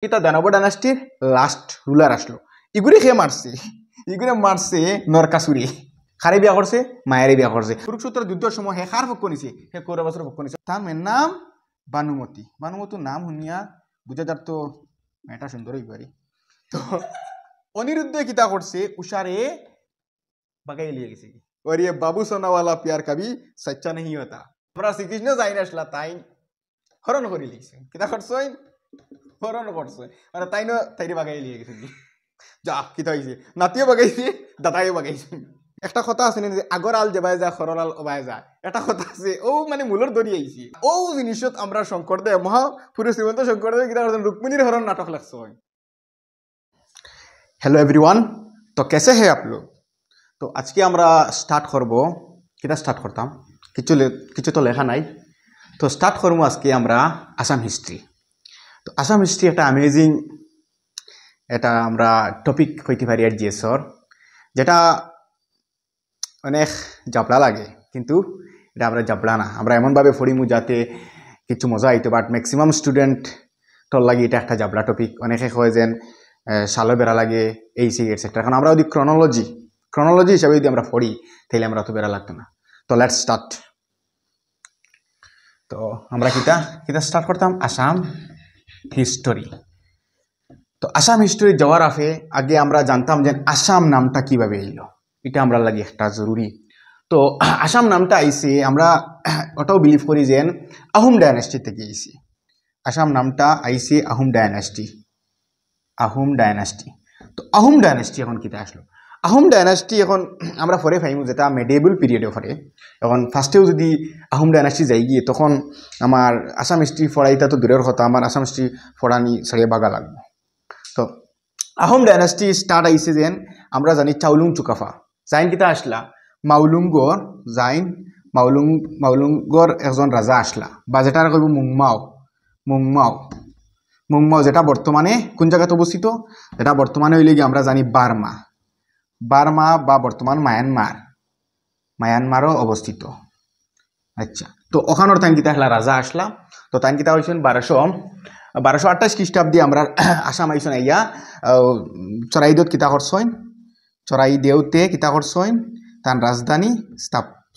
এটা দানব ডাইনাস্টির last ruler আসলো ইগুরি খেয়ে মারছে ইগুরে মারছে নরকাসুরি খারে বিয়া করছে মায়েরে বিয়া করছে কুরুক্ষেত্র যুদ্ধের সময় হে খার পক্ষ নিছে হে কৌরবাসের পক্ষ নিছে তার মেয়ের নাম বানুমতি বানুমতির নাম শুনিয়া বুঝা যার তো মেয়েটা সুন্দর হইবারি তো অনিরুদ্ধ কিতা করছে উষারে বাগাই লিয়ে গেছে और ये बाबू सोना वाला प्यार कभी सच्चा नहीं होता আমরা শ্রীকৃষ্ণ যাই না আসলা তাই হরণ করে লিখছে কিতা করছই হরণ করছে মানে তাই না তাইরে বাগাই লিয়ে গেছে যা কিতা হইছে নাতিও বাগাইছে দাদাইও বাগাইছে একটা কথা আছে না যে আগর আল যেবাই যায় খরলাল ওবাই যায় এটা কথা আছে ও মানে মূলর দড়ি আইছি ও জিনিসত আমরা শঙ্করদেব মহাপুরুষ শ্রীমন্ত শঙ্করদেব কিতা করছেন রুক্মিণীর হরণ নাটক লাগছে हेलो एवरीवन तो कैसे हैं आप लोग तो आज के আমরা স্টার্ট করব কিটা স্টার্ট করতাম কিছু তো লেখা নাই তো স্টার্ট করব আজকে আমরা আসাম হিস্ট্রি তো আসাম হিস্ট্রি একটা অ্যামেজিং এটা আমরা টপিক হইতে পারি আর জিএসর যেটা অনেক জাবলা লাগে কিন্তু এটা আমরা জাবলা না আমরা এমনভাবে পড়িমু যাতে কিছু মজা আইতো বাট ম্যাক্সিমাম স্টুডেন্ট তোর লাগে এটা একটা জাবলা টপিক অনেকে কয় যেন সালো বেড়া লাগে এই সিগারেট সেক্টর এখন আমরা যদি ক্রনোলজি হিসাবে যদি আমরা পড়ি তাহলে আমরা তো বেড়া লাগতো না তো লেটস স্টার্ট তো আমরা কিতা স্টার্ট করতাম আসাম হিস্টোরি তো আসাম হিস্টোরি যাওয়ার আগে আমরা জানতাম যে আসাম নামটা কিভাবে এলো এটা আমরা লাগে একটা জরুরি তো আসাম নামটা আইছে আমরা ওটাও বিলিভ করি যে আহোম ডাইনাস্টি থেকে আইছে আসাম নামটা আইছে আহোম ডাইনাস্টি তো আহোম ডাইনাস্টি এখন কিতা আসলো আহোম ডাইনাস্টি এখন আমরা পরে পাইমু যেটা মেডিয়েবল পিরিয়ডে পরে এখন ফার্স্টেও যদি আহোম ডাইনাস্টি যাই গিয়ে তখন আমার আসাম হিস্ট্রি পড়াইটা তো দূরের কথা আমার আসাম হিস্ট্রি পড়ানি সারিয়ে বাগা লাগবে তো আহোম ডাইনাস্টি স্টার্ট আইছে যেন আমরা জানি চাউলুং চুকাফা জাইন কিতা আসলা মাউলুঙ্গর একজন রাজা আসলা বা যেটা কইব মুংমাও যেটা বর্তমানে কোন জায়গাতে অবস্থিত যেটা বর্তমানে হইলে গিয়ে আমরা জানি বার্মা বা বর্তমান মায়ানমারও অবস্থিত আচ্ছা তো ওখানোর তাইন কিতা আসলা রাজা আসলা তো তাইন কিতা হয়েছেন 1228 খ্রিস্টাব্দে আমরা আসাম আইসন আইয়া চরাইদেউত কিতা করছইন চরাইদেউতে কিতা করছইন তার রাজধানী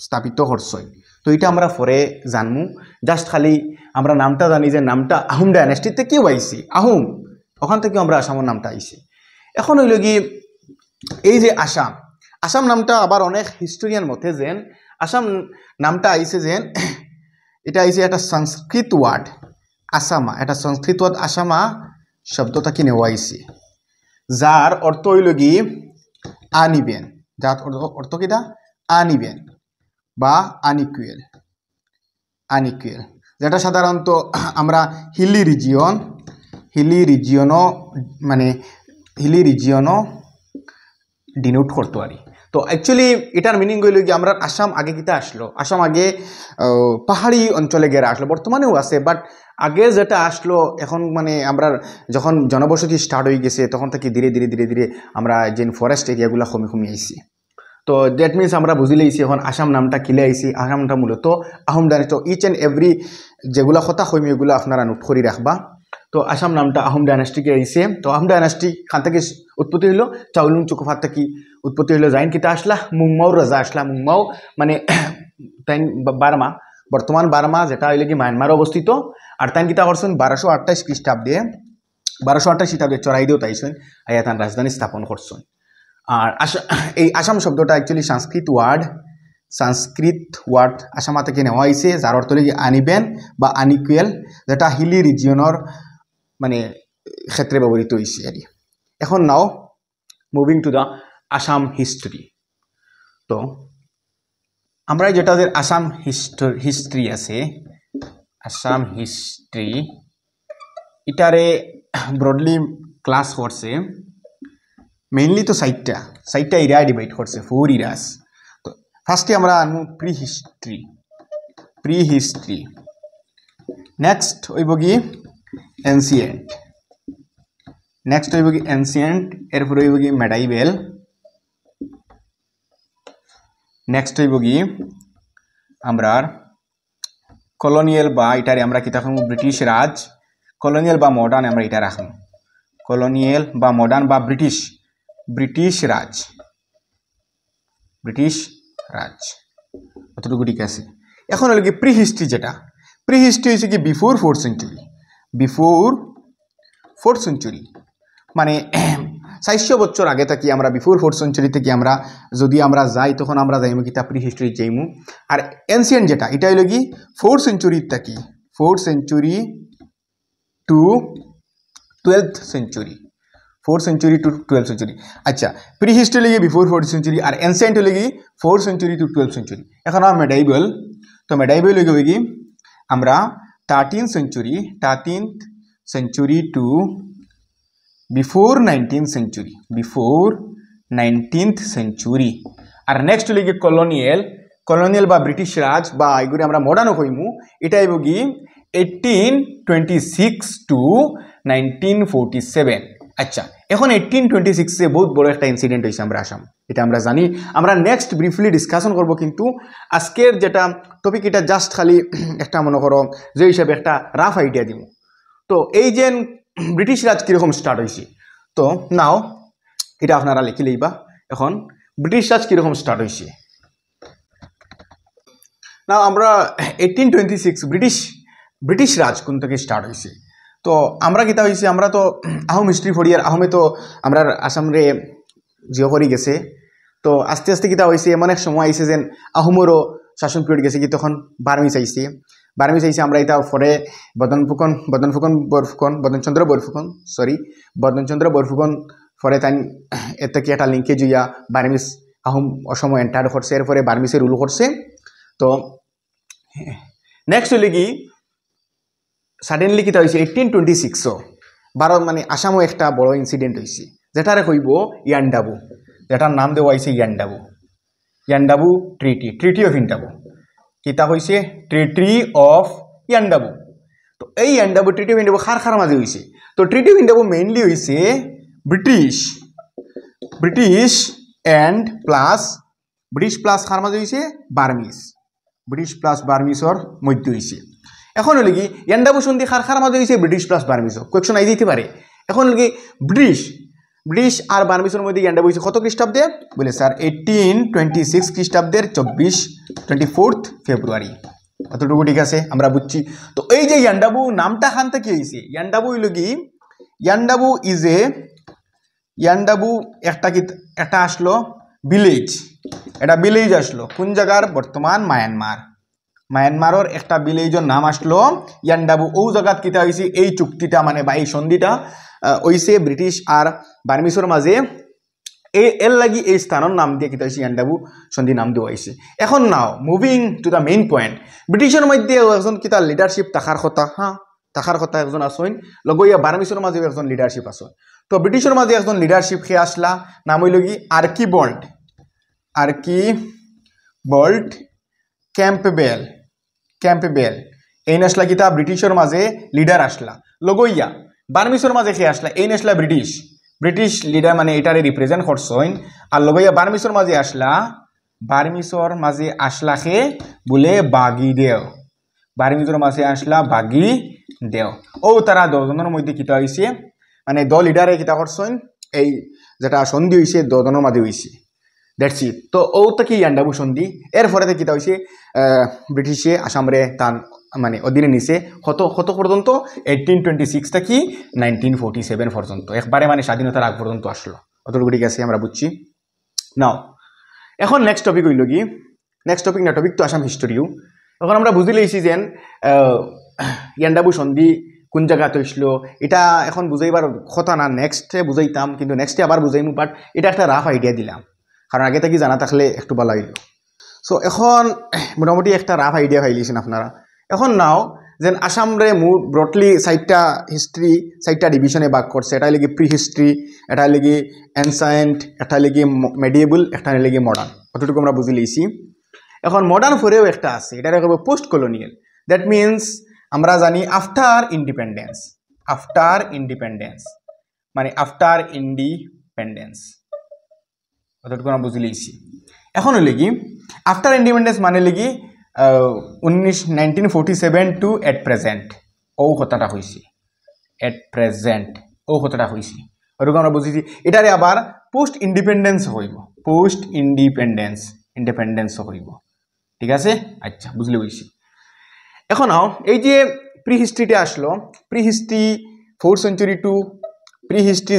স্থাপিত করছইন তো এটা আমরা পরে জানমু জাস্ট খালি আমরা নামটা জানি যে নামটা আহোম ডাইনাস্টিতে কেউ আইছে আহোম ওখান থেকে আমরা আসামের নামটা আইছে এখন হইল কি এই যে আসাম নামটা আবার অনেক হিস্টোরিয়ান মতে যেন আসাম নামটা আইছে যেন এটা আইছে একটা সংস্কৃত ওয়ার্ড আসামা এটা সংস্কৃত ওয়ার্ড আসামা শব্দটা কি নেওয়া আইছে যার অর্থ হইল কি আনিবেন যার অর্থ কিটা আনিবেন বা আনিকুয়েল যেটা সাধারণত আমরা হিলি রিজিয়নও ডিনোট করতে পারি তো অ্যাকচুয়ালি এটার মিনিং হইল কি আমরা আসাম আগে কিতা আসলো আসাম আগে পাহাড়ি অঞ্চলে গেরা আসলো বর্তমানেও আছে বাট আগে যেটা আসলো এখন মানে আমরা যখন জনবসতি স্টার্ট হয়ে গেছে তখন থেকে ধীরে ধীরে আমরা যে ফরেস্ট এরিয়াগুলো কমে আইছি তো দ্যাট মিনস আমরা বুঝি লাইছি এখন আসাম নামটা কিলে আইছি আসামটা মূলত Ahom dynasty each and every যেগুলো কথা কইমি এগুলো আপনারা নোট করে রাখবা তো আসাম নামটা আহোম ডাইনাস্টিকে আইছে তো আহোম ডাইনাস্টি খান থেকে উৎপত্তি হইল চাউলুং চুকাফার থেকে উৎপত্তি হইল জাইন কিতা আসলা মুংমাওর রাজা আসলা মুংমাও মানে তাই বার্মা বর্তমান বার্মা যেটা হইলে কি মায়ানমার অবস্থিত আর তাই কিতা করছেন 1228 খ্রিস্টাব্দে চরাইদেউ তাইছেন আইয়া তার রাজধানী স্থাপন করছেন আর এই আসাম শব্দটা অ্যাকচুয়ালি সংস্কৃত ওয়ার্ড আসামা থেকে নেওয়া হয়েছে যার অর্থ হল আনিবেন বা আনিকুয়েল যেটা হিলি রিজিয়নের মানে ক্ষেত্রে ব্যবহৃত হয়েছে আর এখন নাও moving to the Assam history তো আমরা যেটা আসাম হিস্ট্রি আছে আসাম হিস্ট্রি এটারে ব্রডলি ক্লাস করছে মেইনলি তো সাইটটা এরিয়া ডিভাইড করছে 4 এরিয়াস তো ফার্স্টে আমরা আনমু প্রি হিস্ট্রি নেক্সট হইব কি এনসিয়েন্ট এরপরে হইব কি মেডাইভেল নেক্সট হইব কি আমরা কলোনিয়াল বা এটারে আমরা কিতা রাখবো ব্রিটিশ রাজ কলোনিয়াল বা মডার্ন আমরা এটা রাখবো কলোনিয়াল বা মডার্ন বা ব্রিটিশ রাজ অতটুকু ঠিক আছে। এখন হলো কি প্রি হিস্ট্রি, যেটা প্রি হিস্ট্রি হচ্ছে কি বিফোর 4th সেঞ্চুরি, মানে 400 বছর আগে থাকি আমরা বিফোর 4th সেঞ্চুরি থেকে আমরা যদি আমরা যাই তখন আমরা যাইমু কিতা প্রি হিস্ট্রি যাইমু। আর এনসিয়েন্ট যেটা এটা হলো কি 4th সেঞ্চুরি থাকি 4th century to 12th century, 4th century to 12th century. আচ্ছা, প্রি হিস্ট্রি লেগে বিফোর 4th সেঞ্চুরি আর এনসিয়েন্ট লেগে 4th century to 12th century. এখন আমরা মেডাইভেল, তো মেডাইভেল লেগে কি আমরা 13th century to before 19th century. আর নেক্সট লেগে কলোনিয়াল বা ব্রিটিশ রাজ বা এগুলি আমরা মডার্নও কইমু, এটা হইব কি 1826 টু 1947। আচ্ছা, এখন 1826 বহুত বড় একটা ইনসিডেন্ট হয়েছে আমরা আসাম, এটা আমরা জানি। আমরা নেক্সট ব্রিফলি ডিসকাশন করব, কিন্তু আজকের যেটা টপিক এটা জাস্ট খালি একটা মনে করো যে হিসাবে একটা রাফ আইডিয়া দিব। তো এই যে ব্রিটিশ রাজ কীরকম স্টার্ট হয়েছে, তো নাও এটা আপনারা লিখে লইবা। এখন ব্রিটিশ রাজ কীরকম স্টার্ট হয়েছে, না আমরা 1826 ব্রিটিশ রাজ কোন থেকে স্টার্ট হয়েছে। তো আমরা কিতা হয়েছে, আমরা তো আহোম হিস্ট্রি পড়ি, আর আহমে তো আমরা আসামরে জিও করি গেছে। তো আস্তে আস্তে কিতা হয়েছে, এমন এক সময় আইছে যেন আহোমেরও শাসন পিরিয়ড গেছে কি, তখন বার্মিজ আইছে আমরা এটা পরে বদনচন্দ্র বরফুকন পরে তাই এর থেকে একটা লিঙ্কেজ হইয়া বার্মিজ আহোম অসম এন্টার করছে, এরপরে বার্মিজে রুল করছে। তো নেক্সট হইলে কি সাডেনলি কিতা হয়েছে 1826 ভারত মানে আসামও একটা বড় ইনসিডেন্ট হয়েছে, যেটারে কইব ইয়ান্ডাবু, যেটার নাম দেওয়া হয়েছে ইয়ান্ডাবু ট্রিটি অফ ইন্ডাবু। কিতা হয়েছে ট্রিটি অফ ইয়ান্ডাবু। তো এই ইয়ান্ডাবু ট্রিটি অফ ইন্ডাবু খার মাঝে হয়েছে। তো ট্রিটি অফ ইন্ডাবু মেইনলি হয়েছে ব্রিটিশ এন্ড ব্রিটিশ প্লাস খার মাঝে হয়েছে ব্রিটিশ প্লাস বার্মিজর মধ্যে হয়েছে। এখন হলে কি ইয়ান্ডাবু সন্ধি খার মাঝে হয়েছে British plus Burmese, question I দিতে পারে। এখন হলে কি ব্রিটিশ আর বার্মিজের মধ্যে ইয়ান্ডাবু হয়েছে কত খ্রিস্টাব্দে, বলে স্যার 1826 খ্রিস্টাব্দের 24th ফেব্রুয়ারি। অতটুকু ঠিক আছে, আমরা বুঝছি। তো এই যে ইয়ান্ডাবু নামটা খান থেকে হয়েছে, ইয়ান্ডাবু হইল কি ইয়ান্ডাবু একটা আসলো ভিলেজ, এটা ভিলেজ আসলো কোন জায়গার, বর্তমান মায়ানমারের একটা ভিলেজের নাম আসলো ইয়ান্ডাবু। ও জায়গাত কিতা হয়েছে এই চুক্তিটা মানে বা এই সন্ধিটা হইছে ব্রিটিশ আর বার্মিজের মাঝে, এর লাগি এই স্থানের নাম দিয়ে কিতা হয়েছে ইয়ান্ডাবু সন্ধি নাম দেওয়া হয়েছে। এখন নাও moving to the main point, ব্রিটিশের মধ্যে একজন কিতা লিডারশিপ থাকার কথা একজন আসেন, লগইয়া বার্মিজের মাঝেও একজন লিডারশিপ আসেন। তো ব্রিটিশের মাঝে একজন লিডারশিপ খেয়ে আসলা, নাম হইল কি আর্কিবল্ড ক্যাম্পবেল। এই আসলা কিতা ব্রিটিশের মাঝে লিডার আসলা, লগইয়া বার্মিজের মাঝে খেয়ে আসলা, এই আসলা ব্রিটিশ লিডার মানে এটারে রিপ্রেজেন্ট করছেন। আর লগইয়া বার্মিজের মাঝে আসলা খে বলে বাগি দেও। ও তারা 10 জনের মধ্যে কিতা হয়েছে, মানে লিডারে কিতা করছেন, এই যেটা সন্ধি হয়েছে 10 জনের মাঝে হয়েছে, দ্যাটস ইট। তো ও থেকে ইয়ান্ডাবু সন্ধি। এরপরে কিতা হয়েছে ব্রিটিশে আসামরে তার মানে অধীনে নিছে কত পর্যন্ত, 1826 থেকে 1947 পর্যন্ত, একবারে মানে স্বাধীনতার আগ পর্যন্ত আসলো। অতটুকু ঠিক আছে, আমরা বুঝছি। নাও এখন নেক্সট টপিক হইল কি, টপিক তো আসাম হিস্টোরিও। এখন আমরা বুঝি লইছি যেন ইয়ান্ডাবু সন্ধি কোন জায়গাতে হয়েছিল, এটা এখন বুঝাইবার কথা না, নেক্সটে বুঝাইতাম, কিন্তু নেক্সটে আবার বুঝাইমু, বাট এটা একটা রাফ আইডিয়া দিলাম, কারণ আগে থেকে জানা থাকলে একটু ভালো হইল। সো এখন মোটামুটি একটা রাফ আইডিয়া পাইলিছেন আপনারা। এখন নাও যেন আসামরে ব্রডলি 4টা ডিভিশনে ভাগ করছে, এটা লাগি প্রি হিস্ট্রি, এটা লাগি এনসায়েন্ট, এটা লাগি মেডিয়েবল, এটা লাগি মডার্ন। অতটুকু আমরা বুঝি লইছি। এখন মডার্ন পরেও একটা আছে, এটা রাখবো পোস্ট কলোনিয়াল। দ্যাট মিনস আমরা জানি আফটার ইন্ডিপেন্ডেন্স মানে আফটার ইন্ডিপেন্ডেন্স, অতটুকু আমরা বুঝি লইছি। এখন হলে কি আফটার ইন্ডিপেন্ডেন্স মানে লাগি 1947 টু এট প্রেজেন্ট, ও কথাটা হয়েছে এট প্রেজেন্ট। ও কথাটা হয়েছি ওরকম আমরা বুঝেছি এটারে আবার পোস্ট ইন্ডিপেন্ডেন্স হইব পোস্ট ইন্ডিপেন্ডেন্স হইব ঠিক আছে আচ্ছা বুঝলে হয়েছি এখন এই যে প্রি হিস্ট্রিটা আসলো pre history 4th century two pre history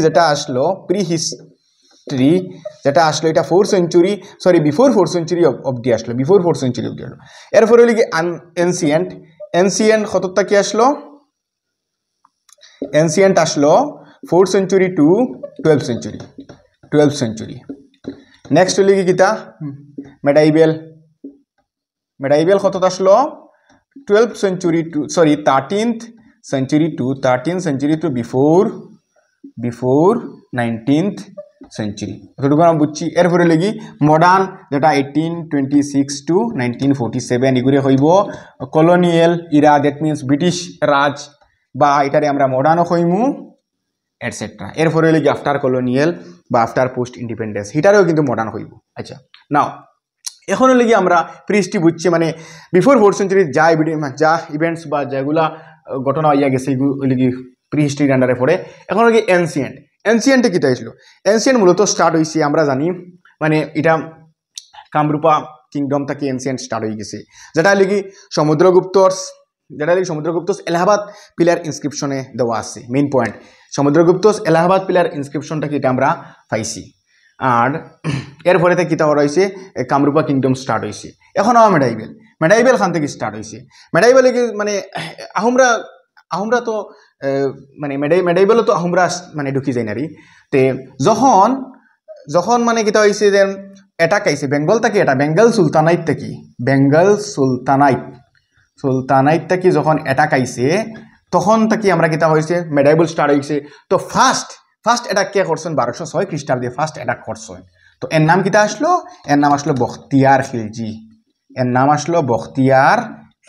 যেটা আসলো এটা 4th century sorry before 4th century অবধি আসলো বিফোর 4th সেঞ্চুরি অবধি আসলো এরপরে হলো কি এনসিয়েন্ট কতটা কি আসলো এনসিয়েন্ট আসলো 4th century to 12th century next হলো কি কিতা মেডাইভেল কতটা আসলো 12th century to sorry 13th century to before 19th century অতটুকু আমরা বুঝছি এরপরে লাগি মডার্ন যেটা 1826 টু 1947 এগুলো হইব colonial era that means British Raj বা এটারে আমরা মডার্নও হইমু এটসেট্রা এরপরে লাগি আফটার কলোনিয়াল বা আফটার পোস্ট ইন্ডিপেন্ডেন্স এটারেও কিন্তু মডার্ন হইব আচ্ছা নাও এখন লাগি আমরা প্রি হিস্ট্রি বুঝছি মানে বিফোর 4th সেঞ্চুরি যা ইভেন্টস বা যেগুলা ঘটনা হইয়া গেছে এগুলি কি প্রি হিস্ট্রির আন্ডারে পড়ে এখন লাগি এনসিয়েন্টে কিতা হয়েছিল এনসিয়েন্ট মূলত স্টার্ট হয়েছে আমরা জানি মানে এটা কামরূপা কিংডম থেকে এনসিয়েন্ট স্টার্ট হয়ে গেছে যেটা লাগি সমুদ্রগুপ্তস এলাহাবাদ পিলার ইনস্ক্রিপশনে দেওয়া আছে main point Samudragupta's Allahabad pillar ইনস্ক্রিপশনটাকে এটা আমরা পাইছি আর এরপরে থেকে কিতা করা হয়েছে কামরূপা কিংডম স্টার্ট হয়েছে এখন আমার মেডাইভেল খান থেকে স্টার্ট হয়েছে মেডাইভেলে মানে আহোমরা তো মানে মেডাইভেলও তো আহোমরা মানে ঢুকি যায় নারী তে যখন মানে কিতা হয়েছে যে অ্যাটাক আইছে বেঙ্গল থেকে বেঙ্গল সুলতানাইট থেকে যখন অ্যাটাক আইছে তখন থেকে আমরা কিতা হয়েছে মেডাইভেল স্টার্ট হয়েছে তো ফার্স্ট অ্যাটাক কে করছেন 1206 খ্রিস্টাব্দে ফার্স্ট অ্যাটাক করছেন তো এর নাম কিতা আসলো এর নাম আসলো বখতিয়ার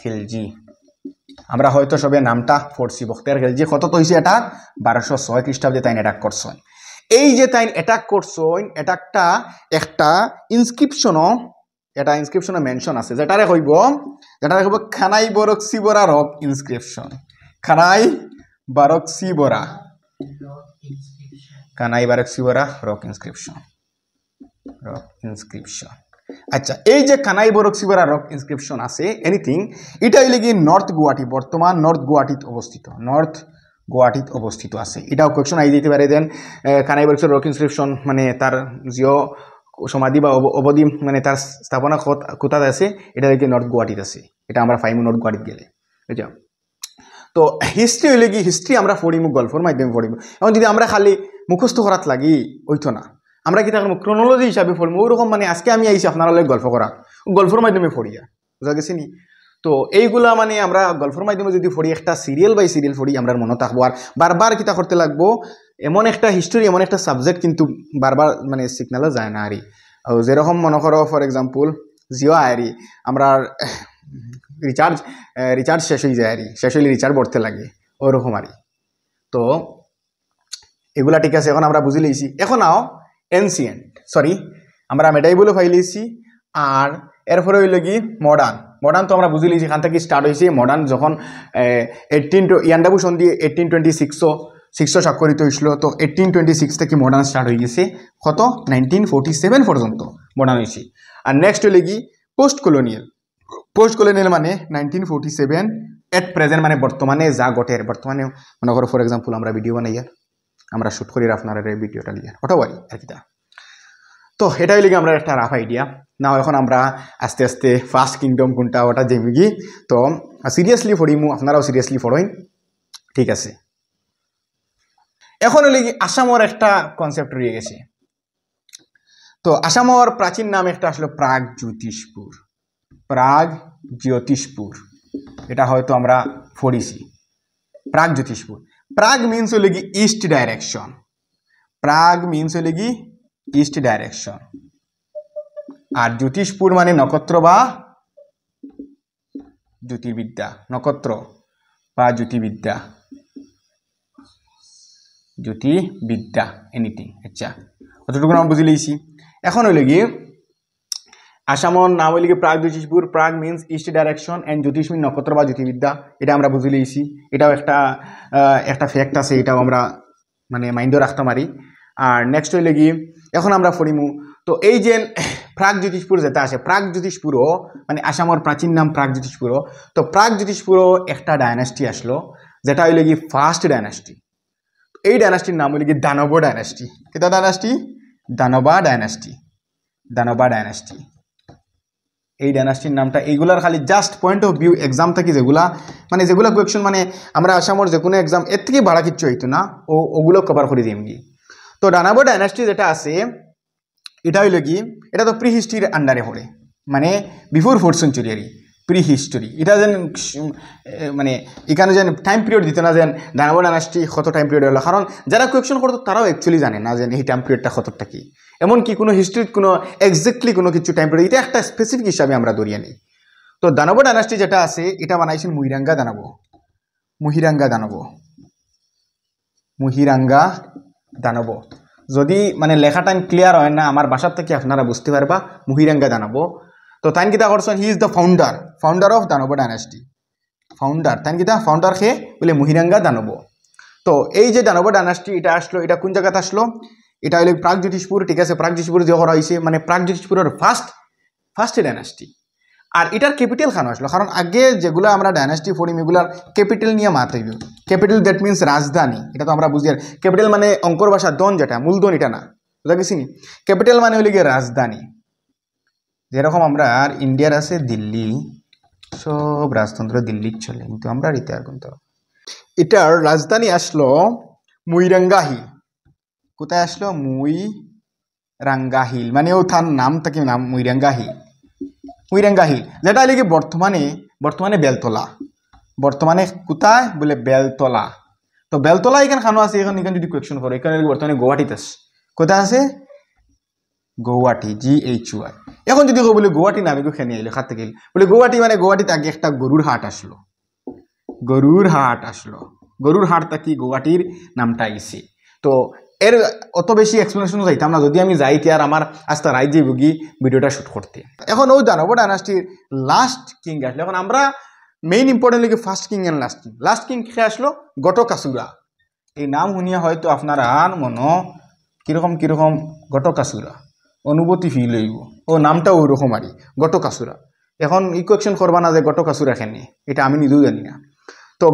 খিলজি আমরা হয়তো সবে নামটা পড়ছি বখতিয়ার খিলজি কত তো হয়েছে অ্যাটাক 1206 খ্রিস্টাব্দে তাই অ্যাটাক করছেন এই যে তাই অ্যাটাক করছেন অ্যাটাকটা একটা ইনস্ক্রিপশনও মেনশন আছে যেটারে কইব Kanai Barasi Bowa rock inscription rock inscription আচ্ছা এই যে খানাই বরকসি বরা রক ইনস্ক্রিপশন আছে এনিথিং এটা হইলে কি নর্থ গুয়াহাটি বর্তমান নর্থ গুয়াহাটিত অবস্থিত আছে এটাও কোয়েকশন আই যেতে পারে দেন খানাই বরকসি রক ইনস্ক্রিপশন মানে তার জিও সমাধি বা অবধি মানে তার স্থাপনা কোথায় আছে এটা দেখি নর্থ গুয়াহাটিত আছে এটা আমরা পাইমু নর্থ গুয়াহাটিত গেলে বুঝছো তো হিস্ট্রি হইলে কি হিস্ট্রি আমরা পড়িমু গল্পর মাধ্যমে পড়িমু এখন যদি আমরা খালি মুখস্থ করাত লাগি ওইতো না আমরা কি থাকবো ক্রোনোলজি হিসাবে পড়িমু ওরকম মানে আজকে আমি আইছি আপনারা গল্প করা গল্পর মাধ্যমে পড়িয়া বুঝা গেছে নি তো এইগুলা মানে আমরা গল্পর মাধ্যমে যদি পড়ি একটা সিরিয়াল বাই সিরিয়াল পড়ি আমরা মনে থাকবো আর বারবার কিতা করতে লাগবো এমন একটা হিস্টোরি এমন একটা সাবজেক্ট কিন্তু বারবার মানে সিগনালও যায় না আরি যেরকম মনে করো ফর এক্সাম্পল জিও আরি আমরা রিচার্জ শেষ হয়ে যায় আরি শেষ হইলে রিচার্জ পড়তে লাগে ওরকম আরি তো এগুলা ঠিক আছে এখন আমরা বুঝি লইছি এখন আমরা মেডাইভেলও পাই লইছি আর এরপরে হইল কি মডার্ন তো আমরা বুঝি লইছি এখান থেকে স্টার্ট হয়েছে মডার্ন যখন ইয়ান্ডাবু সন্ধি 1826 স্বাক্ষরিত হয়েছিল তো 1826 থেকে মডার্ন স্টার্ট হয়ে গেছে কত 1947 পর্যন্ত মডার্ন হয়েছে আর নেক্সট হইলে কি পোস্ট কলোনিয়াল মানে 1947 এট প্রেজেন্ট মানে বর্তমানে যা ঘটের বর্তমানে মনে করো ফর এক্সাম্পল আমরা ভিডিও বানাই আমরা শুট করি আপনার ভিডিওটা লিয়া ওটা বাড়ি আর কি তো এটা হইলে আমরা একটা রাফ আইডিয়া না এখন আমরা আস্তে আস্তে ফার্স্ট কিংডম কোনটা ওটা জেমিগি তো সিরিয়াসলি পড়িমু আপনারাও সিরিয়াসলি পড়েন ঠিক আছে এখন হইলে কি আসামর একটা কনসেপ্ট রয়ে গেছে তো আসামর প্রাচীন নাম একটা আসলো প্রাগজ্যোতিষপুর এটা হয়তো আমরা পড়িছি প্রাগজ্যোতিষপুর প্রাগ মিন্স হইলে কি ইস্ট ডাইরেকশন আর জ্যোতিষপুর মানে নক্ষত্র বা জ্যোতির্বিদ্যা এনিথিং আচ্ছা অতটুকু নাম বুঝি লইছি এখন হইলে কি আসামর নাম হইলে কি প্রাগজ্যোতিষপুর প্রাগ মিন্স ইস্ট ডাইরেকশন এন্ড জ্যোতিষ মিন নক্ষত্র বা জ্যোতির্বিদ্যা এটা আমরা বুঝি লইছি এটাও একটা ফ্যাক্ট আছে এটাও আমরা মানে মাইন্ডও রাখতে পারি। আর নেক্সট হইলে কি এখন আমরা পড়িমু তো এই যে প্রাগজ্যোতিষপুর যেটা আছে প্রাগজ্যোতিষপুরও মানে আসামের প্রাচীন নাম প্রাগজ্যোতিষপুরও। তো প্রাগজ্যোতিষপুরও একটা ডায়নাস্টি আসলো যেটা হইলে কি ফার্স্ট ডায়নাস্টি। এই ডায়নাস্টির নাম হইলে কি দানব ডায়নাস্টি। কেটা ডায়নাস্টি? দানবা ডায়নাস্টি। দানবা ডায়নাস্টি এই ডায়নাস্টির নামটা এইগুলার খালি just point of view exam থাকি যেগুলা মানে যেগুলা কোয়েকশন মানে আমরা আসামের যে কোনো এক্সাম এর থেকে বাড়া কিচ্ছু হইতো না ওগুলো কভার করে দিম কি। তো দানব ডায়নাস্টি যেটা আছে এটা হইল কি এটা তো প্রি হিস্ট্রির আন্ডারে পড়ে মানে before 4th century pre history. এটা যেন মানে এখানে যেন টাইম পিরিয়ড দিত না যেন দানব ডায়নাস্টি কত টাইম পিরিয়ড হলো, কারণ যারা কোয়েকশন করতো তারাও অ্যাকচুয়ালি জানে না যে এই টাইম পিরিয়ডটা কতটা কি, এমনকি কোনো হিস্ট্রির কোনো এক্স্যাক্টলি কোনো কিছু টাইম পিরিয়ড এটা একটা স্পেসিফিক হিসাবে আমরা ধরিয়ে নিই। তো দানব ডায়নাস্টি যেটা আছে এটা বানাইছেন মুহিরাঙ্গা দানব। মুহিরাঙ্গা দানব মুহিরাঙ্গা দানব যদি মানে লেখা টাইম ক্লিয়ার হয় না আমার বাসার থেকে আপনারা বুঝতে পারবা মুহিরাঙ্গা দানব। তো তাই কিতা করছেন he is the founder of দানব ডায়নাস্টি। ফাউন্ডার তাই কিতা ফাউন্ডার খে বলে মুহিরাঙ্গা দানব। তো এই যে দানব ডায়নাস্টি এটা আসলো এটা কোন জায়গাতে আসলো? এটা হলো প্রাগজ্যোতিষপুর, ঠিক আছে। প্রাগজ্যোতিষপুর যে করা হয়েছে মানে প্রাগজ্যোতিষপুরের ফার্স্ট ডায়নাস্টি। আর এটার ক্যাপিটাল খানো আসলো, কারণ আগে যেগুলো আমরা ডায়নাস্টি পড়িম এগুলার ক্যাপিটাল নিয়ে মাথাইব। ক্যাপিটাল দ্যাট মিনস রাজধানী, এটা তো আমরা বুঝি। আর ক্যাপিটাল মানে অঙ্কর ভাষা দন যেটা মূলধন এটা না, বুঝা গেছি নি। ক্যাপিটাল মানে হইলে গিয়ে রাজধানী, যেরকম আমরা আর ইন্ডিয়ার আছে দিল্লি, সব রাজতন্ত্র দিল্লির চলে, কিন্তু আমরা আর ইতিহাস কিন্তু এটার রাজধানী আসলো মুইরাঙ্গা হিল। কোথায় আসলো? মুইরাঙ্গা হিল, মানে ও তার নাম থেকে নাম মুইরাঙ্গা হিল। মুইরাঙ্গা হিল যেটা হলে কি বর্তমানে বেলতলা। বর্তমানে কোথায় বলে বেলতলা। তো বেলতলা এখানে খানো আছে, এখানে যদি কোয়েকশন করো এখানে বর্তমানে গুয়াহাটিতে আছে। কোথায় আছে? গৌহাটি, GHY। এখন যদি বলে গুয়াহাটি না আমি খেয়ে নিয়ে এলো খাতে গেল বলে গুয়াহাটি মানে গুয়াহাটিতে আগে একটা গরুর হাট আসলো। গরুর হাট থাকি গুয়াহাটির নামটা আইছে। তো এর অত বেশি এক্সপ্লেনেশন যাইতাম না, যদি আমি যাইতে আর আমার আস্তে রাইত যাইব গি ভিডিওটা শুট করতে। এখন ওই দানব ডায়নাস্টির লাস্ট কিং আসলো। এখন আমরা মেইন ইম্পর্টেন্ট লিখে first king and last king কে আসলো? গটকাসুরা। এই নাম শুনিয়া হয়তো আপনারা মনো কিরকম গটকাসুরা অনুভূতি ফিল হইব। ও নামটা ওইরকম আরই গটকাসুরা। এখন ইকুয়েশন করবা না যে গটকাসুরা খেনে, এটা আমি নিজেও জানি না। তো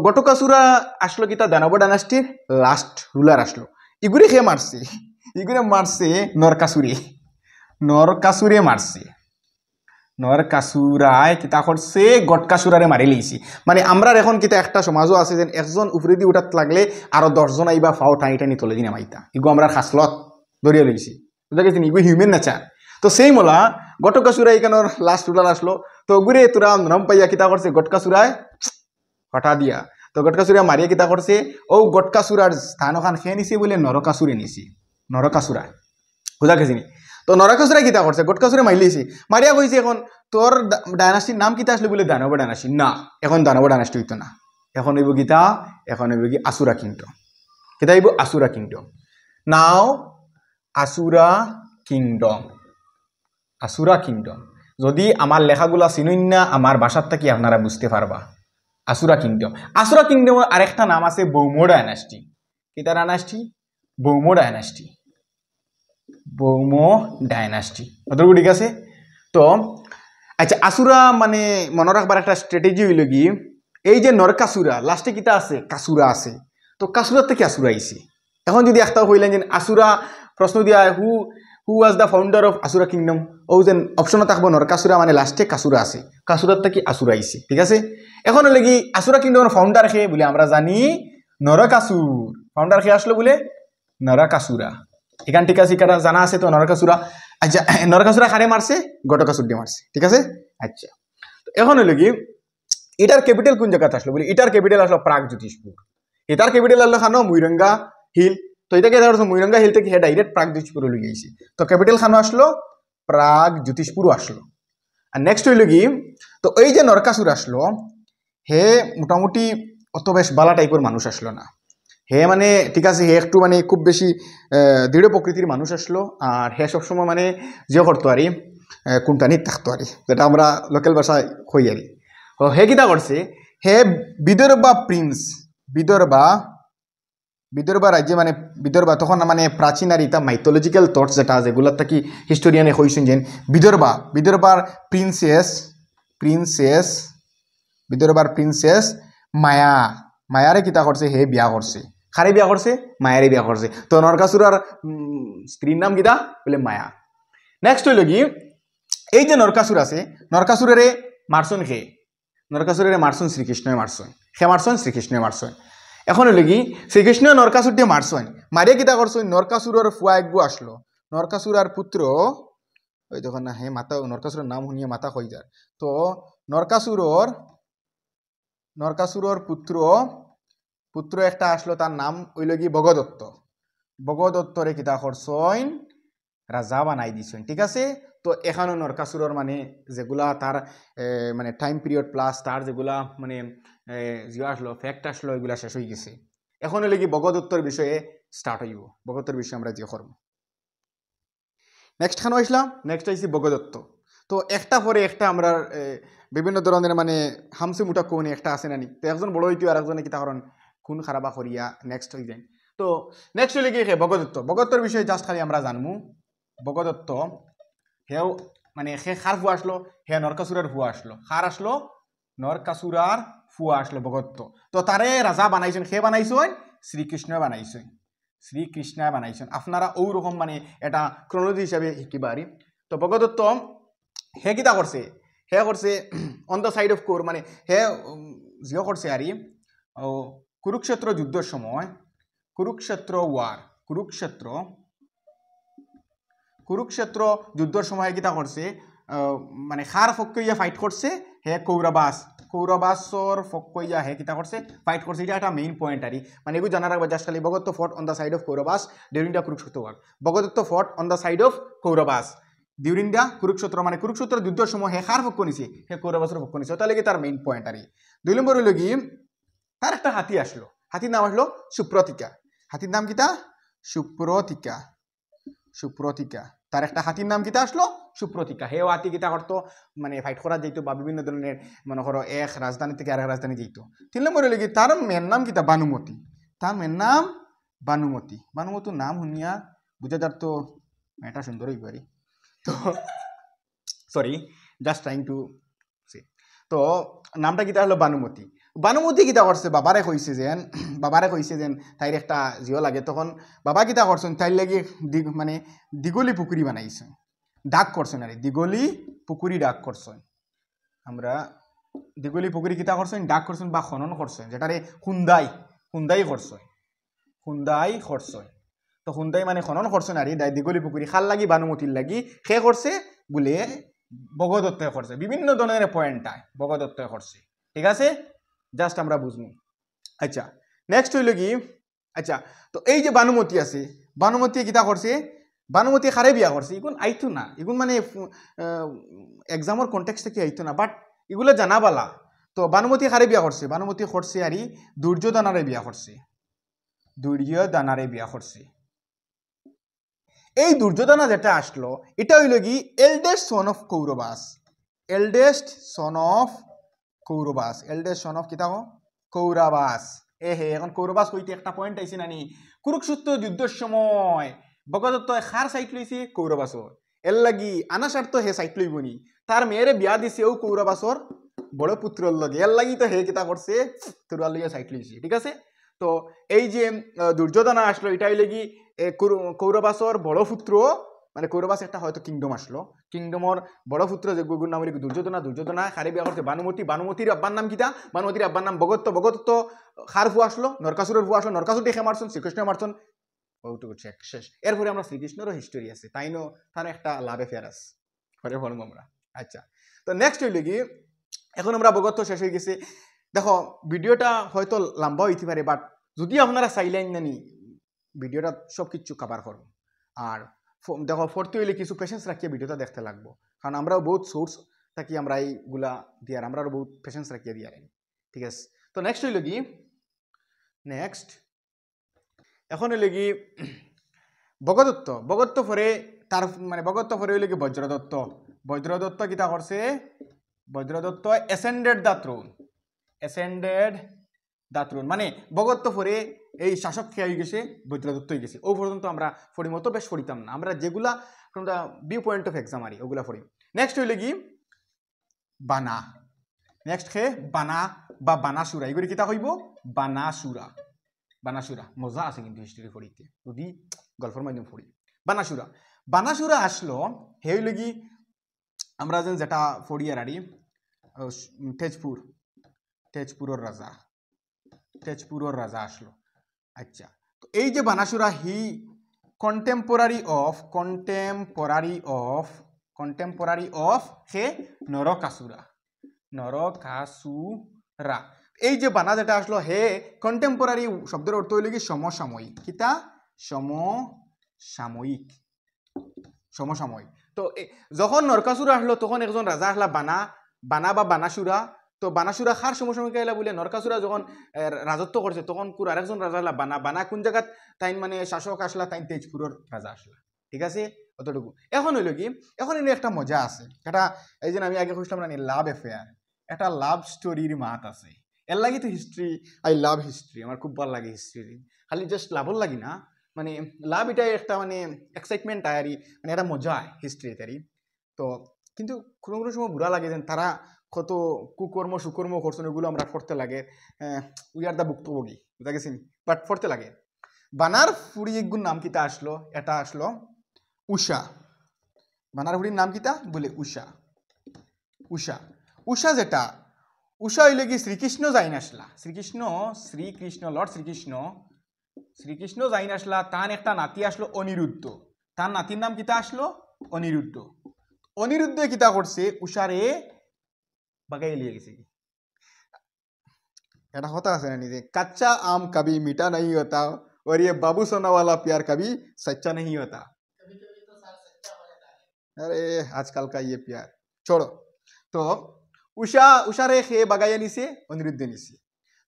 গটকাসুরা আসলো কি তা দানব ডায়নাস্টির লাস্ট রুলার আসলো। ইগুরে খেয়ে মারছে নরকাসুরে মারছে। নরকাসুরায় কিতা করছে? গটকাসুরারে মারি লইছি। মানে আমরা এখন কিতা একটা সমাজও আছে যে একজন উপরে দিয়ে উঠাত লাগলে আরো 10 জন আইবা ফাও টানি তোলে দিন মাইতা, ইগো আমরা খাসলত ধরিয়া লইছি, বুঝা গেছি। Ego human nature. তো সেই মোলা গটকাসুরা এখানোর লাস্ট রুলার আসলো। তো গুরে তোরা নাম পাইয়া কিতা করছে? গটকাসুরায় হঠা দিয়া। তো গটকাসুরা মারিয়া কিতা করছে? ও গটকাসুরার স্থান ওখান খেয়ে নিছে বলে নরকাসুরে নিছি। নরকাসুরা, বুঝা গেছি। তো নরকাসুরা কিতা করছে? গটকাসুরে মাইলিছি, মারিয়া কইছে এখন তোর ডায়নাস্টির নাম কিতা আসলে বলে দানব ডায়নাস্টি। না, এখন দানব ডায়নাস্টি হইতো না, এখন হইব গীতা, এখন হইব কি আসুরা কিংডম। কিতা হইব? Asura kingdom. Now Asura kingdom. যদি আমার লেখাগুলা চিনুন না আমার বাসার থেকে আপনারা বুঝতে পারবা। আসুরা কিংডমের আরেকটা নাম আছে বৌম ডায়নাস্টি। কিতা ডায়নাস্টি? বৌম ডায়নাস্টি। কতটুকু ঠিক আছে? তো আচ্ছা, আসুরা মানে মনে রাখবার একটা স্ট্র্যাটেজি হইল কি, এই যে নরকাসুরা লাস্টে কিতা আছে? কাসুরা আছে। তো কাসুরার থেকে আসুরা আইছে। এখন যদি একটা হইলেন যে আসুরা প্রশ্ন দিয়া who was the founder of Asura kingdom, ও যে অপশনে থাকবো নরকাসুরা মানে লাস্টে কাসুরা আছে, কাসুরার থেকে আসুরা আইছে, ঠিক আছে। এখন হলে কি আসুরা কিংডমের ফাউন্ডার খে বলে আমরা জানি নরকাসুর। ফাউন্ডার খে আসলো বলে নরকাসুরা। এখান ঠিক আছে, এখানে জানা আছে তো নরকাসুরা। আচ্ছা, নরকাসুরা কারে মারছে? গটকাসুর দিয়ে মারছে, ঠিক আছে। আচ্ছা, এখন হলো কি এটার ক্যাপিটাল কোন জায়গাতে আসলো বলে? এটার ক্যাপিটাল আসলো প্রাগজ্যোতিষপুর। এটার ক্যাপিটাল আসলো খানো মুইরাঙ্গা হিল। তো এটাকে মুইরাঙ্গা হিল থেকে ডাইরেক্ট প্রাগজ্যোতিষপুর লই গেছে। তো ক্যাপিটাল খানো আসলো প্রাগজ্যোতিষপুর আসলো। আর নেক্সট হইল কি, তো এই যে নরকাসুর আসলো হে মোটামুটি অত বেশ বালা টাইপের মানুষ আসলো না। হে মানে ঠিক আছে, হে একটু মানে খুব বেশি দৃঢ় প্রকৃতির মানুষ আসলো। আর হে সবসময় মানে যে করতো আরই কোনটানি থাকতো আরই, যেটা আমরা লোকাল ভাষায় কই আরই। হে কিতা করছে? হে বিদর্ভা বিদর্ভ রাজ্যে মানে বিদর্ভ তখন মানে প্রাচীন আর ইতা মাইথোলজিক্যাল থটস যেটা যেগুলোর থাকি হিস্টোরিয়ানে কইছেন যে বিদর্ভার প্রিন্সেস বিদর্ভার প্রিন্সেস মায়ারে কিতা করছে হে বিয়া করছে খারে বিয়া করছে মায়ারে বিয়া করছে তো নরকাসুরার স্ত্রীর নাম কিতা বলে মায়া নেক্সট হইল কি এই যে নরকাসুর আছে নরকাসুরেরে মারছন নরকাসুরেরে মারছন শ্রীকৃষ্ণই মারছন মারছন শ্রীকৃষ্ণই মারছন এখন হইল কি শ্রীকৃষ্ণ নরকাসুর দিয়ে মারছন মারিয়া কিতা করছন নরকাসুরের ফুয়া একগু আসলো নরকাসুরার পুত্র ওই দেখুন না হে মাতা নরকাসুরের নাম শুনিয়ে মাথা হয়ে যায় তো নরকাসুরের পুত্র একটা আসলো তার নাম হইল কি বগদত্তরে কিতা করছন রাজা বানাই দিছেন ঠিক আছে তো এখানে নরকাসুরের মানে যেগুলা তার মানে টাইম পিরিয়ড প্লাস তার যেগুলা মানে যে আসলো ফ্যাক্ট আসলো এগুলা শেষ হয়ে গেছে এখন হইলে কি বগদত্তর বিষয়ে স্টার্ট হইব বগদত্তর বিষয়ে আমরা যে করব নেক্সট খানো আসলাম নেক্সট আইসি বগদত্ত তো একটা পরে একটা আমরা বিভিন্ন ধরনের মানে হামসে মুটা কোন একটা আছে নানি তো একজন বড় হইতে আর একজনে কিতা কারণ খুন খারাপা করিয়া নেক্সট হয়ে যায় তো নেক্সট হইলে কি বগদত্তর বিষয়ে জাস্ট খালি আমরা জানমু বগদত্ত হেও মানে সে খার ফুয়া আসলো হে নরকাসুরের ফুয়া আসলো খার আসলো নরকাসুরার ফুয়া আসলো বগদত্ত তো তারে রাজা বানাইছেন সে বানাইছেন শ্রীকৃষ্ণ বানাইছেন আপনারা ওই রকম মানে এটা ক্রোনোলজি হিসাবে শিকিবারি তো বগদত্ত হে কিতা করছে on the side of core মানে হে জিও করছে আর কুরুক্ষেত্র যুদ্ধের সময় কুরুক্ষেত্র যুদ্ধের সময় কিতা করছে মানে খার পক্ষ ইয়া ফাইট করছে হে কৌরবাসর পক্ষ ইয়া হে কিতা করছে ফাইট করছে এটা একটা মেইন পয়েন্ট আর মানে এগুলো জানা রাখবে জাস্ট খালি Bhagadatta fought on the side of Kauravas during the Kurukshetra war Bhagadatta fought on the side of Kauravas during the Kurukshetra মানে কুরুক্ষেত্র যুদ্ধের সময় হে খার পক্ষ নিছে হে কৌরবাসের পক্ষ নিছে তাহলে কি তার মেইন পয়েন্ট আর 2 নম্বর হইল কি তার একটা হাতি আসলো হাতির নাম আসলো সুপ্রতিকা হাতির নাম কিতা সুপ্রতিকা তার একটা হাতির নাম কিতা আসলো সুপ্রতিকা হেও হাতি কিতা করতো মানে ফাইট করা যাইতো বা বিভিন্ন ধরনের মনে করো এক রাজধানী থেকে আরেক রাজধানী যাইতো 3 নম্বর হইল কি তার মেয়ের নাম কিতা বানুমতি নাম শুনিয়া বুঝা যার তো এটা সুন্দর হইব আর তো sorry just trying to say তো নামটা কিতা হলো বানুমতি কিতা করছে বাবারে কইছে যেন তাইর একটা জিও লাগে তখন বাবা কিতা করছেন তাইর লাগি মানে দিগলি পুকুরি বানাইছে ডাক করছেন আরে দিগলি পুকুরি ডাক করছেন আমরা দিগলি পুকুরি কিতা করছেন ডাক করছেন বা খনন করছেন যেটারে খুন্দাই করছেন তো খুন্দাই মানে খনন করছেন আর দিগলি পুকুরি খাল লাগি বানুমতির লাগি সে করছে বলে বগদত্তই করছে বিভিন্ন ধরনের পয়েন্ট বগদত্তই করছে ঠিক আছে জাস্ট আমরা বুঝবো আচ্ছা নেক্সট হইল কি আচ্ছা তো এই যে বানুমতি আছে বানুমতি কিতা করছে বানুমতি খারে বিয়া করছে এগুন আইতো না এগুন মানে এক্সামের কনটেক্সট থেকে আইতো না বাট এগুলো জানাবালা তো বানুমতি খারে বিয়া করছে আর দুর্যোধনারে বিয়া করছে এই দুর্যোধনা যেটা আসলো এটা হইল কি এল্ডেস্ট সন অফ কৌরবাস হে এখন কৌরবাস কইতে একটা পয়েন্ট আইছে নানি কুরুক্ষেত্র যুদ্ধের সময় বগদত্ত খার সাইট লইছে কৌরবাসর এর লাগি আনা স্বার্থ হে সাইট লইবনি তার মেয়েরে বিয়া দিছে ও কৌরবাসর বড় পুত্রর লগে এর লাগি তো হে কিতা করছে তোরার লইয়া সাইট লইছে ঠিক আছে তো এই যে দুর্যোধনা আসলো এটা হইলে কি কৌরবাসর বড় পুত্র মানে কৌরবাস একটা হয়তো কিংডম আসলো কিংডমর বড় পুত্র যে গুগুর নাম হইল দুর্যোধনা খারে বিয়া করছে বানুমতির আব্বার নাম কিতা বানুমতির আব্বার নাম বগদত্ত খার ফুয়া আসলো নরকাসুরের ফুয়া আসলো নরকাসুর দেখে মারছন শ্রীকৃষ্ণ মারছন ওটুকু শেষ এরপরে আমরা শ্রীকৃষ্ণেরও হিস্টোরি আছে তার একটা লাভ এফেয়ার আছে পরে বলবো আমরা আচ্ছা তো নেক্সট হইল কি এখন আমরা বগদত্ত শেষ হয়ে গেছে দেখো ভিডিওটা হয়তো লম্বা হইতে পারে বাট যদি আপনারা চাইলেন নানি ভিডিওটা সব কিছু কভার করবো আর দেখো ফোর্থ হইলে কিছু পেশেন্স রাখিয়ে ভিডিওটা দেখতে লাগবো কারণ আমরাও বহুত সোর্স থাকি আমরা এইগুলা দিয়ার আমরাও বহুত পেশেন্স রাখিয়ে দিয়ার ঠিক আছে তো নেক্সট হইল কি এখন হইল কি বগদত্ত পরে তার মানে বগদত্ত পরে হইল কি বজ্রদত্ত কিতা করছে বজ্রদত্ত অ্যাসেন্ডেড দাঁতরুন মানে ভগত পরে এই শাসক খেয়ে হয়ে গেছে বৈদ্যদত্ত হয়ে গেছে ও পর্যন্ত আমরা পড়ি মতো বেশ পড়িতাম না আমরা যেগুলা ভিউ পয়েন্ট অফ এক্সাম আরি ওগুলা পড়ি নেক্সট হইলে কি বানা নেক্সট খে বানা বা বানাসুরা এগুলি কিতা হইব বানাসুরা বানাসুরা মজা আছে কিন্তু হিস্ট্রি পড়িতে যদি গল্পের মাধ্যমে পড়ি বানাসুরা বানাসুরা আসলো হে হইলে কি আমরা যেটা পড়ি আর তেজপুরের রাজা আসলো আচ্ছা তো এই যে বানাসুরা হি কন্টেম্পোরারি অফ হে নরকাসুরা এই যে বানা যেটা আসলো হে কন্টেম্পোরারি শব্দের অর্থ হইল কি সমসাময়িক কিতা সমসাময়িক তো যখন নরকাসুর আসলো তখন একজন রাজা আসলা বানা বা বানাসুরা তো বানাসুরা খার সমসাময়িক আইলা বলে নরকাসুরা যখন রাজত্ব করছে তখন কুর আরেকজন রাজা আসলা বানা কোন জায়গাত তাইন মানে শাসক আসলা তাইন তেজপুরের রাজা আসলা ঠিক আছে অতটুকু এখন হইল কি এখন এনে একটা মজা আছে এটা এই যে আমি আগে খুঁজলাম না লাভ অ্যাফেয়ার একটা লাভ স্টোরির মাত আছে এর লাগি তো হিস্ট্রি আই লাভ হিস্ট্রি আমার খুব ভালো লাগে হিস্ট্রি খালি জাস্ট লাভর লাগি না মানে লাভ এটাই একটা মানে এক্সাইটমেন্ট আয়ারি মানে একটা মজা হয় হিস্ট্রিটারি তো কিন্তু কোনো কোনো সময় বুড়া লাগে যে তারা কত কুকর্ম সুকর্ম করছেন ওগুলো আমরা করতে লাগে উই আর দ্য ভুক্তভোগী বুঝা গেছি বাট পড়তে লাগে বানার ফুড়ি এগুর নাম কিতা আসলো এটা আসলো উষা বানার ফুড়ির নাম কিতা বলে উষা যেটা উষা হইলে কি শ্রীকৃষ্ণ যাইন আসলা শ্রীকৃষ্ণ লর্ড শ্রীকৃষ্ণ যাইন আসলা তার একটা নাতি আসলো অনিরুদ্ধ তার নাতির নাম কিতা আসলো অনিরুদ্ধ কিতা করছে উষারে বাগাই লিয়ে গেছে এটা কথা আছে না নিজে কাচ্চা আম কবি মিঠা नहीं होता और ये बाबू सोना वाला प्यार कभी सच्चा नहीं होता अरे आजकल का ये प्यार छोड़ो तो উষারে খেয়ে বাগাইয়া নিছে অনিরুদ্ধ নিছে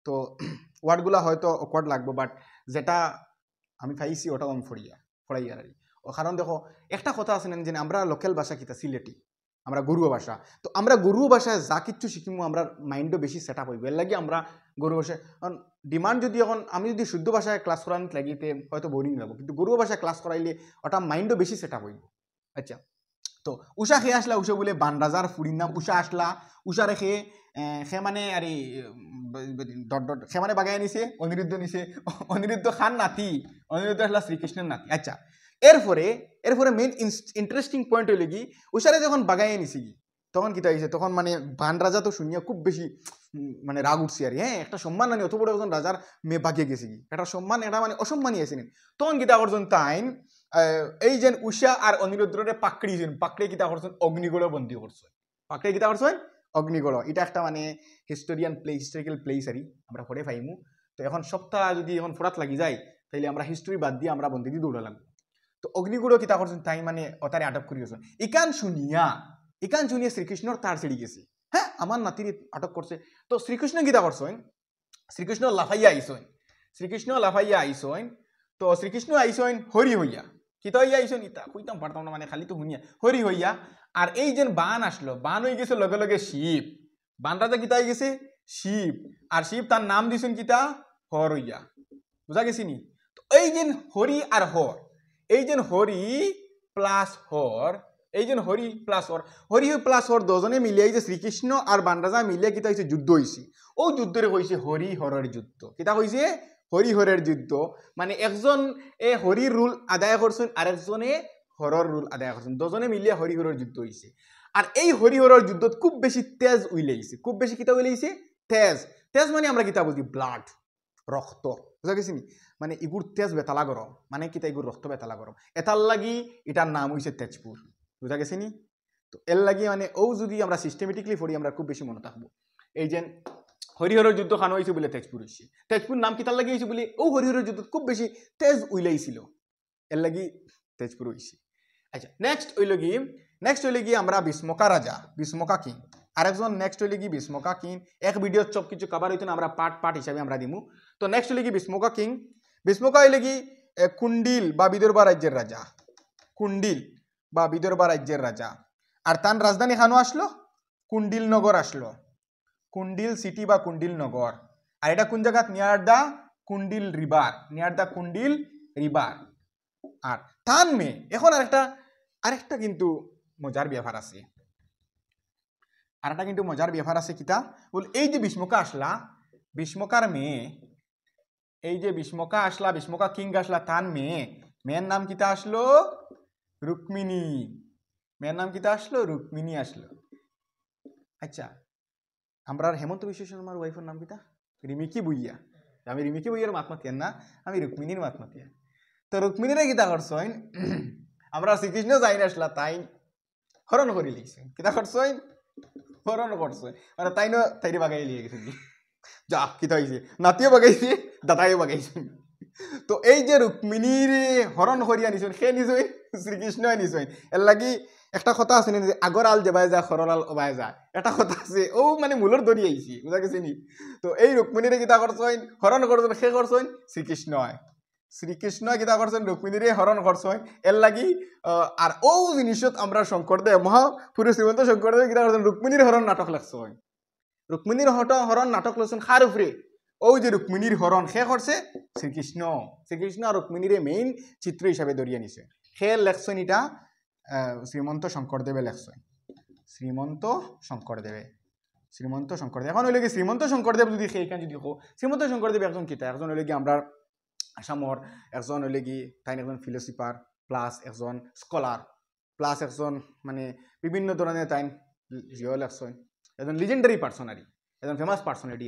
তো ওয়ার্ডগুলা হয়তো অকওয়ার্ড লাগবো বাট যেটা আমি পাইছি ওটাও আমি ফড়াইয়া আর কারণ দেখো একটা কথা আছে না যে আমরা লোকাল ভাষা কিতা সিলেটি আমরা গরুয়া ভাষা তো আমরা গরুয়া ভাষায় যা কিচ্ছু শিখিমো আমরা মাইন্ডও বেশি সেট আপ হইব এর লাগে আমরা গরুয়া ভাষায় কারণ ডিমান্ড যদি এখন আমি যদি শুদ্ধ ভাষায় ক্লাস করানিত লাগিতে হয়তো বোরিং লাগবো কিন্তু গরুয়া ভাষায় ক্লাস করাইলে ওটা মাইন্ডও বেশি সেট আপ হইব আচ্ছা তো উষা খেয়ে আসলা উষা বলে বানরাজার ফুড়ির নাম উষা আসলা উষা রেখে সে মানে আর সে মানে বাগাই নিছে অনিরুদ্ধ খান নাতি অনিরুদ্ধ আসলা শ্রীকৃষ্ণের নাতি আচ্ছা এরপরে মেইন ইন্টারেস্টিং পয়েন্ট হইল কি উষারে যখন বাগাই নিছি কি তখন কিতা হয়েছে তখন মানে বানরাজা তো শুনিয়া খুব বেশি মানে রাগ উঠছে আর একটা সম্মান আনি অত বড় একজন রাজার মেয়ে বাগিয়ে গেছে কি একটা সম্মান এটা মানে অসম্মানই আছে তখন কিতা করছেন তাইন এই যে উষা আর অনিরুদ্ধরে পাকড়ি কিতা করছেন অগ্নিগড় বন্দী করছেন পাকড়ি কিতা করছেন অগ্নিগড় এটা একটা মানে হিস্টোরিক্যাল প্লেস আরই আমরা পড়ে পাইমু তো এখন সপ্তাহ যদি এখন ফোরাত লাগি যায় তাইলে আমরা হিস্টোরি বাদ দিয়ে আমরা বন্দী দিয়ে দৌড়া লাগবো তো অগ্নিগড় কিতা করছেন তাই মানে অতারে আটক করি গেছেন ইকান শুনিয়া শ্রীকৃষ্ণর তার ছিড়ি গেছে হ্যাঁ আমার নাতির আটক করছে তো শ্রীকৃষ্ণ কিতা করছেন শ্রীকৃষ্ণ লাফাইয়া আইসেন তো শ্রীকৃষ্ণ আইসেন হরি হইয়া কিতা হইয়া আইসেন ইতা কইতাম পারতাম না মানে খালি তো শুনিয়া হরি হইয়া আর এই যে বান আসলো বান হয়ে গেছে লগে লগে শিব বান রাজা কিতা হয়ে গেছে শিব আর শিব তার নাম দিছেন কিতা হর হইয়া বুঝা গেছি নি তো এই যে হরি আর হর এই যে হরি প্লাস হর দুজনে মিলে এই যে শ্রীকৃষ্ণ আর বানরাজা মিলে কিতা হয়েছে যুদ্ধ হয়েছে ও যুদ্ধরে হয়েছে হরি হরের যুদ্ধ কিতা হয়েছে হরি হরের যুদ্ধ মানে একজন হরির রুল আদায় করছেন আর একজনে হরর রুল আদায় করছেন দুজনে মিলে হরি হরের যুদ্ধ হয়েছে আর এই হরি হরের যুদ্ধত খুব বেশি তেজ উইলাইছে খুব বেশি কিতা উইলাইছে তেজ মানে আমরা কিতা বুঝি ব্লাড রক্ত বুঝা গেছি নি মানে ইগুর তেজ বেতালা গরম মানে কিতা ইগুর রক্ত বেতালা গরম এটার লাগি এটার নাম হয়েছে তেজপুর বুঝা গেছে নি তো এর লাগি মানে ও যদি আমরা সিস্টেমেটিকলি পড়ি আমরা খুব বেশি মনে থাকবো এই যে হরিহরের যুদ্ধ খানো হয়েছে বলে তেজপুর হয়েছে তেজপুর নাম কিতার লাগি হয়েছে বলে ও হরিহরের যুদ্ধ খুব বেশি তেজ উইলাইছিল এর লাগি তেজপুর হয়েছে আচ্ছা নেক্সট হইল গিয়ে আমরা বিস্মকা কিং আরেকজন নেক্সট হইলে কি বিস্মকা কিং এক ভিডিও সব কিছু কভার হইতো না আমরা পার্ট হিসাবে আমরা দিমু তো নেক্সট হইলে কি বিস্মকা কিং বিস্মকা হইলে কি কুন্ডিল বা বিদর্ভ রাজ্যের রাজা আর তার রাজধানী খানো আসলো কুন্ডিল নগর আসলো কুন্ডিল সিটি বা কুন্ডিল নগর আর এটা কোন জায়গা নিয়ার দা কুন্ডিল রিভার নিয়ার দা কুন্ডিল রিভার আর তান মে এখন আরেকটা কিন্তু মজার ব্যাপার আছে আরেকটা কিন্তু মজার ব্যাপার আছে কিতা বল এই যে বিষ্মকা আসলা বিষ্মকার মেয়ে এই যে বিষ্মকা আসলা বিষ্মকা কিং আসলা তান মেয়ের নাম কিতা আসলো রুক্মিণী মেয়ের নাম কিতা আসলো রুক্মিণী আসলো আচ্ছা আমরা হেমন্ত বিশ্ব শর্মার ওয়াইফের নাম কিতা রিমিকি বুইয়া আমি রিমিকি বুইয়ার মাতমাতিয়ান না আমি রুক্মিণীর মাতমাতিয়া তো রুক্মিণীরে কিতা করছইন আমরা শ্রীকৃষ্ণ যাই আসলা তাই হরণ করি লিখছে কিতা করছইন হরণ করছে মানে তাই না তাইরে বাগাই লিয়ে গেছে যা কিতা হয়েছে নাতিও বাগাইছে দাদাইও বাগাইছে তো এই যে রুক্মিণীর হরণ করিয়া নিছেন সে নিছই শ্রীকৃষ্ণ নিছই এর লাগি একটা কথা আছে যে আগর আল যেবাই যায় খরর আল ওবাই যায় এটা কথা আছে ও মানে মূলর ধরি আইছি বুঝা গেছে নি তো এই রুক্মিণীরে কিতা করছইন হরণ করছেন সে করছইন শ্রীকৃষ্ণ শ্রীকৃষ্ণ কিতা করছেন রুক্মিণীরে হরণ করছইন এর লাগি আর ও জিনিসত আমরা শঙ্করদেব মহাপুরুষ শ্রীমন্ত শঙ্করদেব কিতা করছেন রুক্মিণীর হরণ নাটক লাগছইন রুক্মিণীর হরণ নাটক লাগছেন খার উপরে ও যে রুক্মিণীর হরণ সে করছে শ্রীকৃষ্ণ শ্রীকৃষ্ণ আর রুক্মিণীরে মেইন চিত্র হিসাবে ধরিয়ে নিছে সে লেখছেন এটা শ্রীমন্ত শঙ্করদেবে লেখছেন শ্রীমন্ত শঙ্করদেব এখন হইলে কি শ্রীমন্ত শঙ্করদেব যদি সেইখান যদি হোক শ্রীমন্ত শঙ্করদেব একজন কিতা একজন হইলে কি আমরা আসামর একজন হইলে কি তাই একজন ফিলোসফার প্লাস একজন স্কলার প্লাস একজন মানে বিভিন্ন ধরনের তাই জিও লেখছেন একজন লিজেন্ডারি পার্সনারি একজন ফেমাস পার্সোনালিটি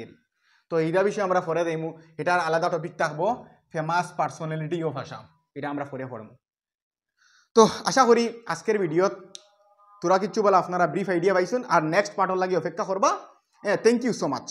তো এইটা বিষয়ে আমরা পরে দেবো এটার আলাদা টপিক থাকবো ফেমাস পার্সোনালিটি অফ আসাম এটা আমরা পরে পড়ব তো আশা করি আজকের ভিডিওত তোরা কিচ্ছু বলে আপনারা ব্রিফ আইডিয়া পাইছেন আর নেক্সট পার্টর লাগে অপেক্ষা করবা থ্যাংক ইউ সো মাচ